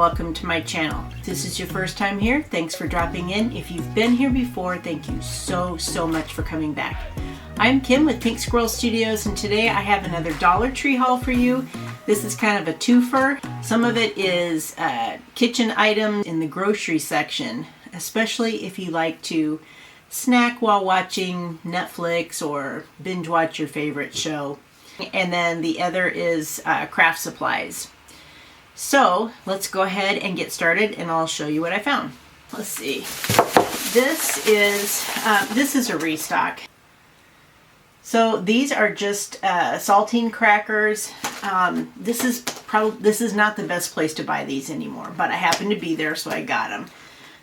welcome to my channel. If this is your first time here, thanks for dropping in. If you've been here before, thank you so much for coming back. I'm Kim with Pink Squirrel Studios, and today I have another Dollar Tree haul for you. This is kind of a twofer. Some of it is kitchen items in the grocery section, especially if you like to snack while watching Netflix or binge watch your favorite show. And then the other is craft supplies. So let's go ahead and get started, and I'll show you what I found. Let's see. This is a restock. So these are just saltine crackers. This is not the best place to buy these anymore, but I happened to be there, so I got them.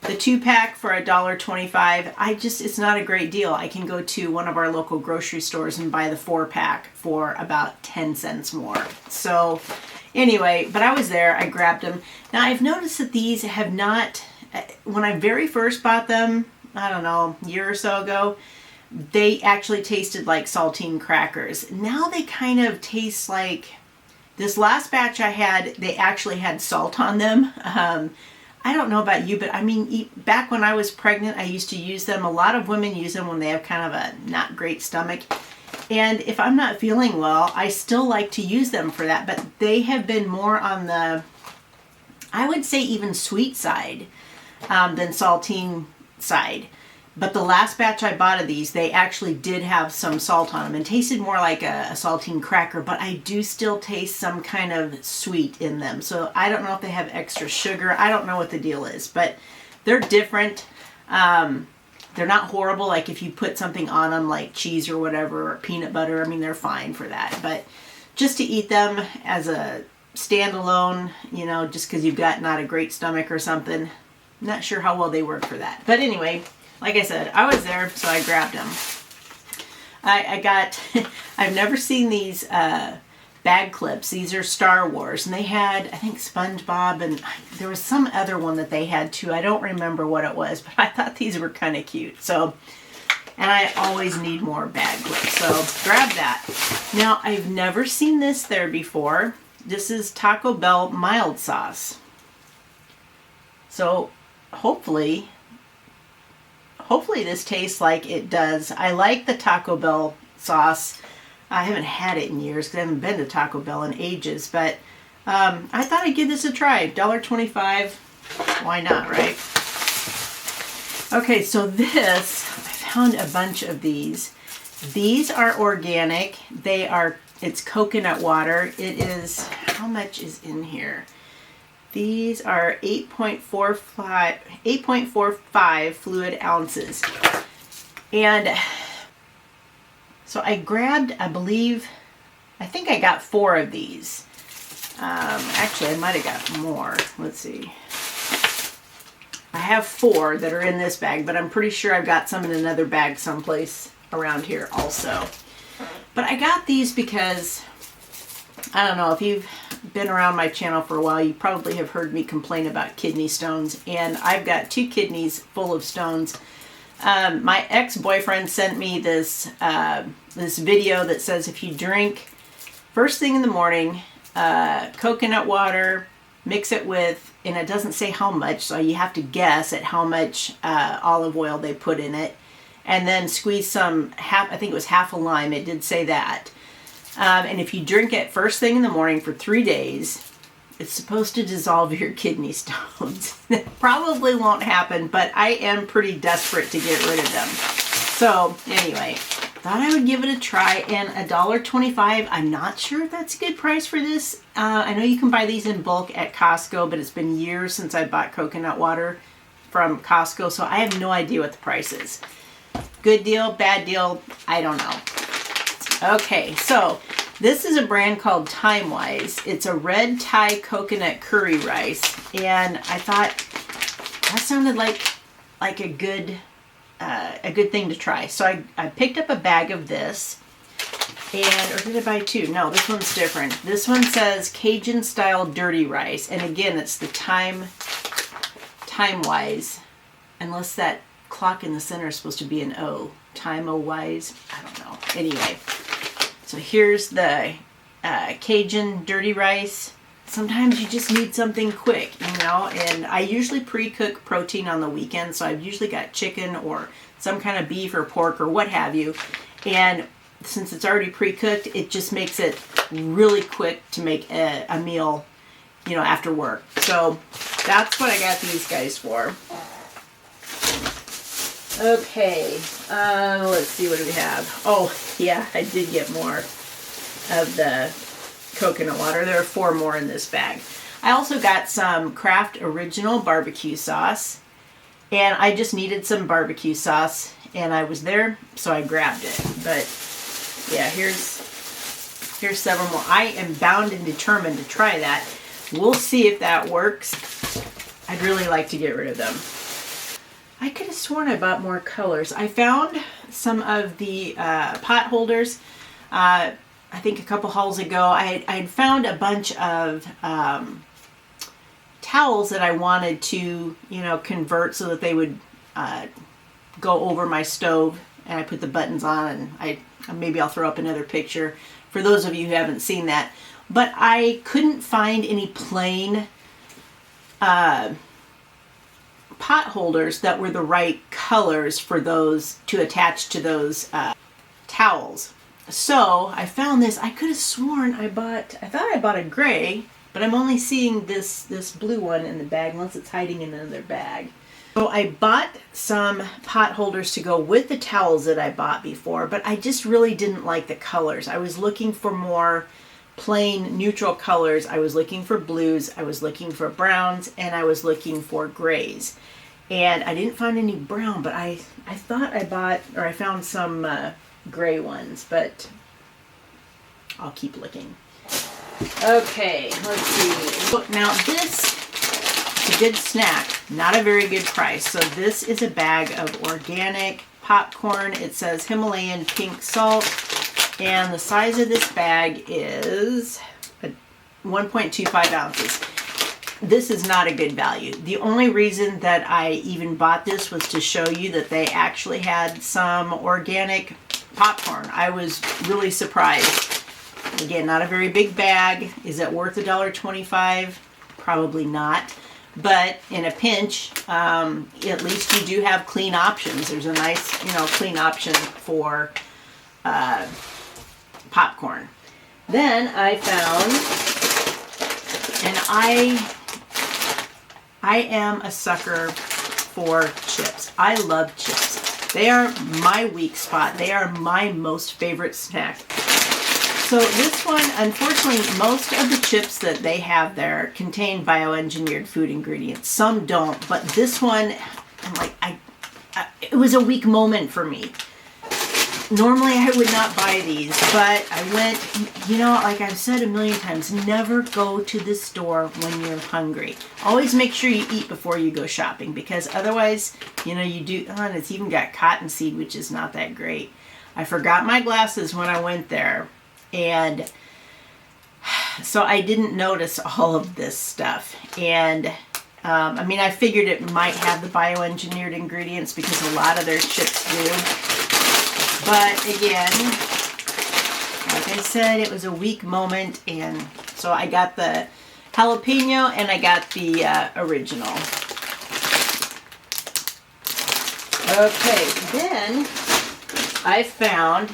The 2-pack for $1.25. It's not a great deal. I can go to one of our local grocery stores and buy the 4-pack for about 10 cents more. So anyway, but I was there, I grabbed them. Now I've noticed that these have not, when I very first bought them, I don't know, a year or so ago, they actually tasted like saltine crackers. Now they kind of taste like, this last batch I had, they actually had salt on them. I don't know about you, but I mean, back when I was pregnant, I used to use them. A lot of women use them when they have kind of a not great stomach. And if I'm not feeling well, I still like to use them for that. But they have been more on the, I would say even sweet side than saltine side. But the last batch I bought of these, they actually did have some salt on them and tasted more like a saltine cracker, but I do still taste some kind of sweet in them. So I don't know if they have extra sugar. I don't know what the deal is, but they're different. They're not horrible, like if you put something on them like cheese or whatever, or peanut butter. I mean, they're fine for that. But just to eat them as a standalone, you know, just because you've got not a great stomach or something, not sure how well they work for that. But anyway, like I said, I was there, so I grabbed them. I got, I've never seen these bag clips. These are Star Wars, and they had, I think, SpongeBob, and there was some other one that they had too. I don't remember what it was, but I thought these were kind of cute. So, and I always need more bag clips, so grab that. Now, I've never seen this there before. This is Taco Bell mild sauce. So, hopefully this tastes like it does. I like the Taco Bell sauce. I haven't had it in years because I haven't been to Taco Bell in ages, but I thought I'd give this a try. $1.25, why not, right? Okay, so this, I found a bunch of these. These are organic. It's coconut water. It is, how much is in here? These are 8.45 fluid ounces. And so I grabbed, I think I got 4 of these. Actually, I might have got more. Let's see. I have 4 that are in this bag, but I'm pretty sure I've got some in another bag someplace around here also. But I got these because, I don't know, if you've been around my channel for a while, you probably have heard me complain about kidney stones, and I've got 2 kidneys full of stones. My ex-boyfriend sent me this video that says if you drink first thing in the morning coconut water, mix it with, and it doesn't say how much, so you have to guess at how much olive oil they put in it, and then squeeze some, I think it was half a lime, it did say that. And if you drink it first thing in the morning for 3 days, it's supposed to dissolve your kidney stones. It probably won't happen, but I am pretty desperate to get rid of them. So anyway, thought I would give it a try, and $1.25. I'm not sure if that's a good price for this. I know you can buy these in bulk at Costco, but it's been years since I bought coconut water from Costco, so I have no idea what the price is. Good deal, bad deal, I don't know. Okay, so this is a brand called Timewise. It's a red Thai coconut curry rice, and I thought that sounded like a good thing to try. So I picked up a bag of this, or did I buy 2? No, this one's different. This one says Cajun style dirty rice, and again, it's the Timewise, unless that clock in the center is supposed to be an O. Time-o-wise, I don't know. Anyway. So here's the Cajun dirty rice. sometimes you just need something quick, you know, and I usually pre-cook protein on the weekend, so I've usually got chicken or some kind of beef or pork or what have you, and since it's already pre-cooked, it just makes it really quick to make a meal, you know, after work. So that's what I got these guys for. Okay, let's see, what do we have? Oh, yeah, I did get more of the coconut water. There are 4 more in this bag. I also got some Kraft Original barbecue sauce, and I just needed some barbecue sauce, and I was there, so I grabbed it. But yeah, here's several more. I am bound and determined to try that. We'll see if that works. I'd really like to get rid of them. I could have sworn I bought more colors. I found some of the pot holders. I think a couple hauls ago, I had found a bunch of towels that I wanted to, you know, convert so that they would go over my stove, and I put the buttons on, and maybe I'll throw up another picture for those of you who haven't seen that. But I couldn't find any plain pot holders that were the right colors for those to attach to those towels. So I found this. I could have sworn I thought I bought a gray, but I'm only seeing this blue one in the bag, unless it's hiding in another bag. So I bought some pot holders to go with the towels that I bought before, but I just really didn't like the colors. I was looking for more plain neutral colors. I was looking for blues, I was looking for browns, and I was looking for grays. And I didn't find any brown, but I thought I found some gray ones, but I'll keep looking. Okay, let's see. Look, now this is a good snack, not a very good price. So this is a bag of organic popcorn. It says Himalayan pink salt, and the size of this bag is 1.25 ounces. This is not a good value. The only reason that I even bought this was to show you that they actually had some organic popcorn. I was really surprised. Again, not a very big bag. Is it worth $1.25? Probably not. But in a pinch, at least you do have clean options. There's a nice, clean option for popcorn. Then I found, and I am a sucker for chips. I love chips. They are my weak spot. They are my most favorite snack. So this one, unfortunately, most of the chips that they have there contain bioengineered food ingredients. Some don't, but this one, I'm like, it was a weak moment for me. Normally I would not buy these, but I went, like I've said a million times, never go to the store when you're hungry. Always make sure you eat before you go shopping, because otherwise, you do, and it's even got cottonseed, which is not that great. I forgot my glasses when I went there, and so I didn't notice all of this stuff. And I figured it might have the bioengineered ingredients because a lot of their chips do. But again, like I said, it was a weak moment, and so I got the jalapeno and I got the original. Okay, then I found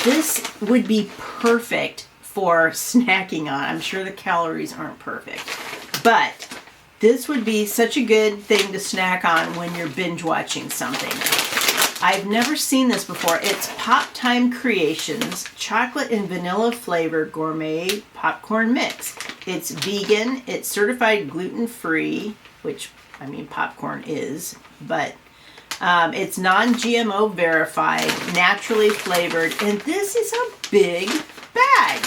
this would be perfect for snacking on. I'm sure the calories aren't perfect, but this would be such a good thing to snack on when you're binge watching something. I've never seen this before. It's Pop Time Creations chocolate and vanilla flavor gourmet popcorn mix. It's vegan, it's certified gluten-free, which popcorn is, but it's non-GMO verified, naturally flavored, and this is a big bag.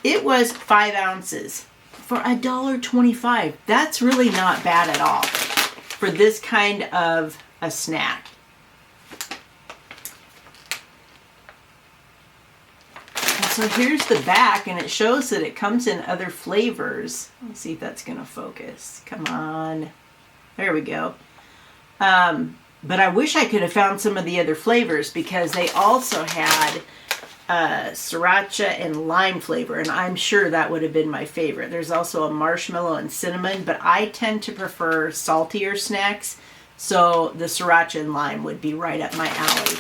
It was 5 ounces for $1.25. That's really not bad at all for this kind of a snack. So here's the back, and it shows that it comes in other flavors. Let's see if that's going to focus. Come on. There we go. But I wish I could have found some of the other flavors, because they also had sriracha and lime flavor, and I'm sure that would have been my favorite. There's also a marshmallow and cinnamon, but I tend to prefer saltier snacks, so the sriracha and lime would be right up my alley.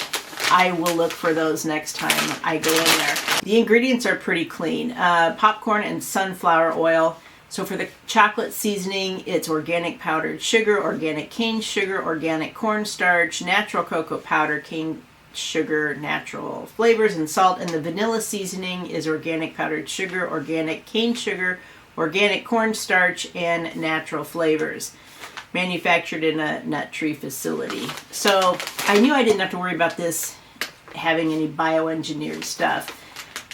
I will look for those next time I go in there. The ingredients are pretty clean. Popcorn and sunflower oil. So for the chocolate seasoning, it's organic powdered sugar, organic cane sugar, organic cornstarch, natural cocoa powder, cane sugar, natural flavors, and salt. And the vanilla seasoning is organic powdered sugar, organic cane sugar, organic cornstarch, and natural flavors. Manufactured in a nut tree facility. So I knew I didn't have to worry about this having any bioengineered stuff.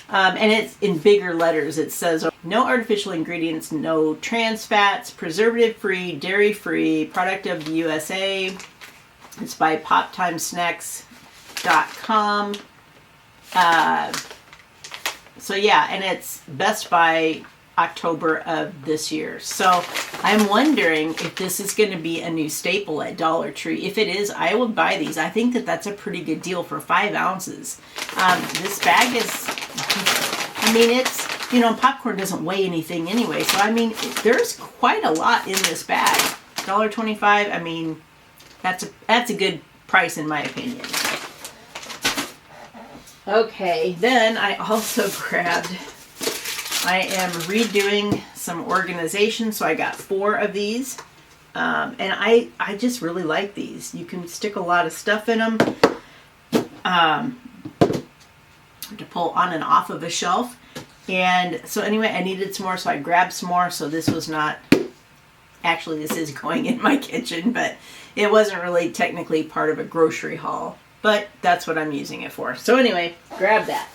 And it's in bigger letters. It says no artificial ingredients, no trans fats, preservative-free, dairy-free, product of the USA. It's by poptimesnacks.com. So yeah, and it's best by October of this year. So I'm wondering if this is going to be a new staple at Dollar Tree. If it is, I will buy these. I think that that's a pretty good deal for 5 ounces. This bag is, I mean, it's, you know, popcorn doesn't weigh anything anyway. So, I mean, there's quite a lot in this bag. $1.25, I mean, that's a good price in my opinion. Okay, then I also grabbed, I am redoing some organization, so I got 4 of these. And I just really like these. You can stick a lot of stuff in them to pull on and off of a shelf. And so anyway, I needed some more, so I grabbed some more. So this was not, actually this is going in my kitchen, but it wasn't really technically part of a grocery haul. But that's what I'm using it for. So anyway, grab that.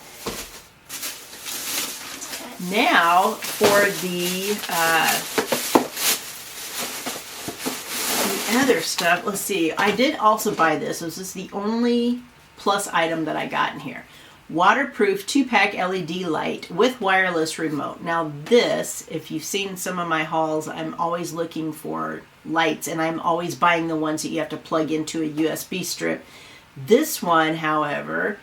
Now for the other stuff. Let's see. I did also buy this. This is the only plus item that I got in here. Waterproof 2-pack LED light with wireless remote. Now this, if you've seen some of my hauls, I'm always looking for lights, and I'm always buying the ones that you have to plug into a USB strip. This one, however,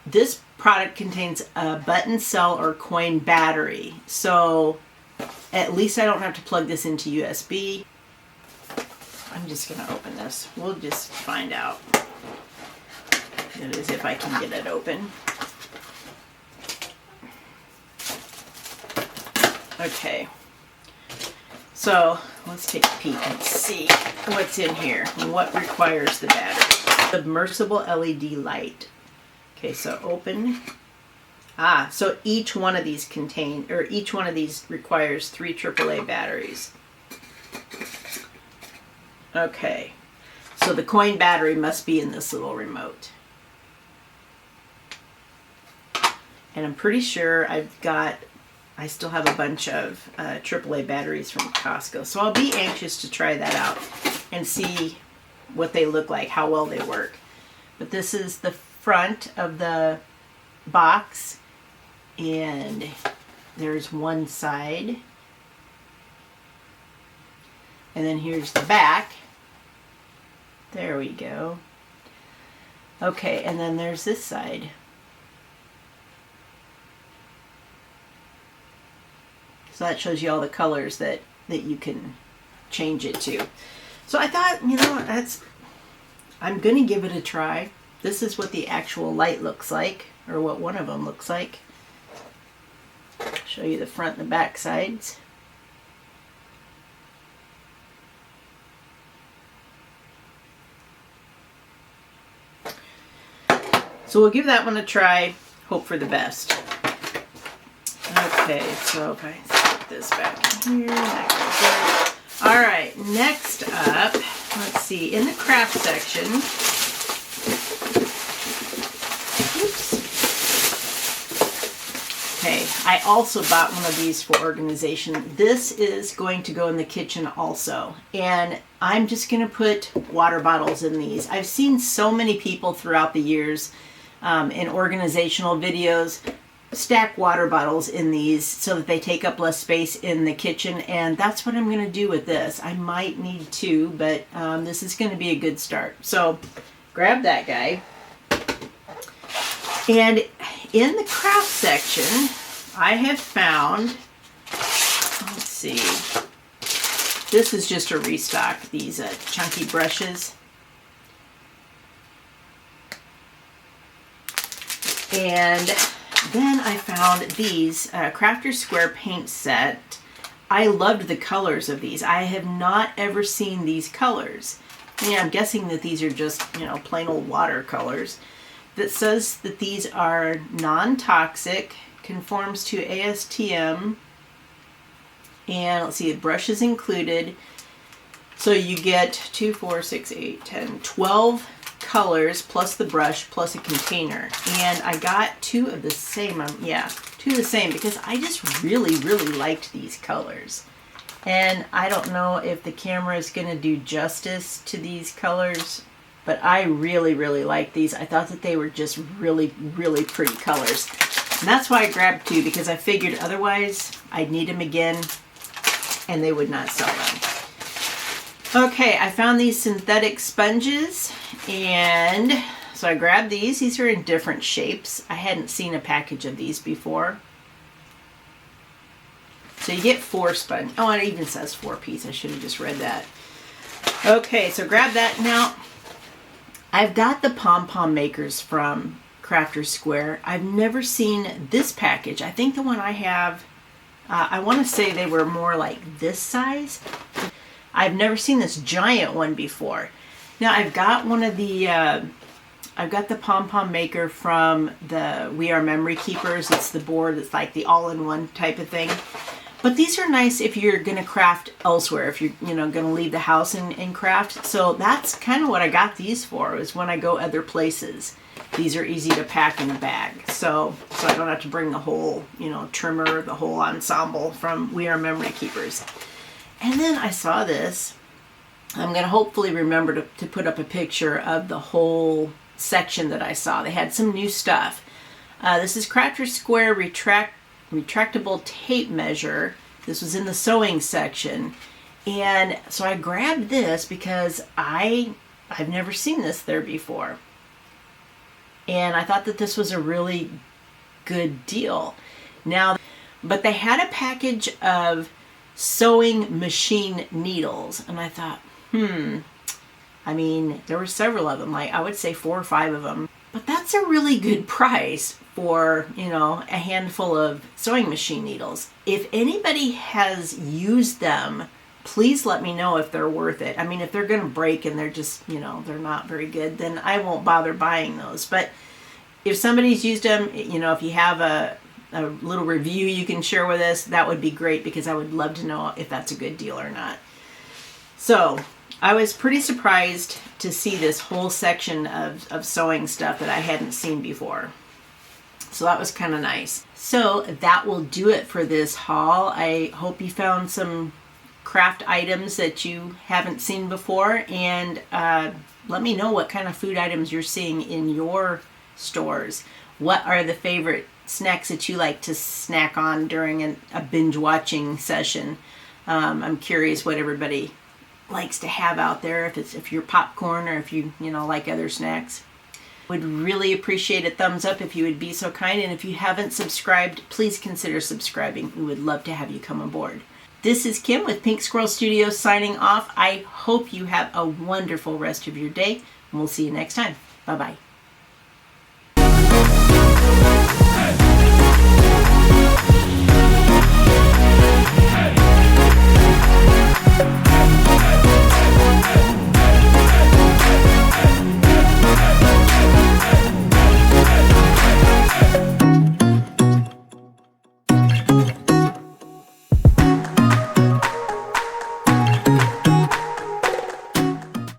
this product contains a button cell or coin battery. So at least I don't have to plug this into USB. I'm just going to open this. We'll just find out. That is, if I can get it open. Okay. So let's take a peek and see what's in here and what requires the battery. Submersible LED light. Okay, so open. So each one of these requires 3 AAA batteries. Okay, so the coin battery must be in this little remote. And I'm pretty sure I still have a bunch of AAA batteries from Costco. So I'll be anxious to try that out and see what they look like, how well they work. But this is the front of the box, and there's one side. And then here's the back. There we go. Okay, and then there's this side. So that shows you all the colors that you can change it to. So I thought, you know, I'm going to give it a try. This is what the actual light looks like, or what one of them looks like. Show you the front and the back sides. So we'll give that one a try, hope for the best. Okay, so if I stick this back in here, that goes there. All right, next up, let's see, in the craft section, oops. Okay, I also bought one of these for organization. This is going to go in the kitchen also, and I'm just going to put water bottles in these. I've seen so many people throughout the years in organizational videos stack water bottles in these so that they take up less space in the kitchen, and that's what I'm going to do with this. I might need 2, but this is going to be a good start. So grab that guy. And in the craft section, I have found, let's see, this is just a restock, these chunky brushes. And then I found these Crafter's Square paint set. I loved the colors of these. I have not ever seen these colors. Yeah, I'm guessing that these are just, plain old watercolors. That says that these are non-toxic, conforms to ASTM, and let's see, the brush is included. So you get 2, 4, 6, 8, 10, 12 colors plus the brush plus a container. And I got two of the same, because I just really liked these colors. And I don't know if the camera is going to do justice to these colors, but I really like these. I thought that they were just really pretty colors. And that's why I grabbed two, because I figured otherwise I'd need them again and they would not sell them. Okay, I found these synthetic sponges, and so I grabbed these. These are in different shapes. I hadn't seen a package of these before. So you get 4 sponge. Oh, it even says 4-piece. I should have just read that. Okay, so grab that. Now, I've got the pom-pom makers from Crafter's Square. I've never seen this package. I think the one I have, I want to say they were more like this size. I've never seen this giant one before. Now, I've got one of the, I've got the pom-pom maker from the We Are Memory Keepers. It's the board. It's like the all-in-one type of thing. But these are nice if you're going to craft elsewhere, if you're, going to leave the house and craft. So that's kind of what I got these for, is when I go other places. These are easy to pack in a bag. So I don't have to bring the whole, trimmer, the whole ensemble from We Are Memory Keepers. And then I saw this. I'm going to hopefully remember to put up a picture of the whole section that I saw. They had some new stuff. This is Crafter's Square retractable tape measure. This was in the sewing section, and so I grabbed this because I've never seen this there before, and I thought that this was a really good deal. Now, but they had a package of sewing machine needles, and I thought, I mean, there were several of them, like I would say 4 or 5 of them. But that's a really good price for, a handful of sewing machine needles. If anybody has used them, please let me know if they're worth it. I mean, if they're going to break and they're just, they're not very good, then I won't bother buying those. But if somebody's used them, if you have a little review you can share with us, that would be great, because I would love to know if that's a good deal or not. So I was pretty surprised to see this whole section of sewing stuff that I hadn't seen before. So that was kind of nice. So that will do it for this haul. I hope you found some craft items that you haven't seen before, and let me know what kind of food items you're seeing in your stores. What are the favorite snacks that you like to snack on during a binge watching session? I'm curious what everybody likes to have out there, if you're popcorn or if you like other snacks. Would really appreciate a thumbs up if you would be so kind, and if you haven't subscribed, please consider subscribing. We would love to have you come aboard. This is Kim with Pink Squirrel Studios signing off. I hope you have a wonderful rest of your day, and we'll see you next time. Bye-bye.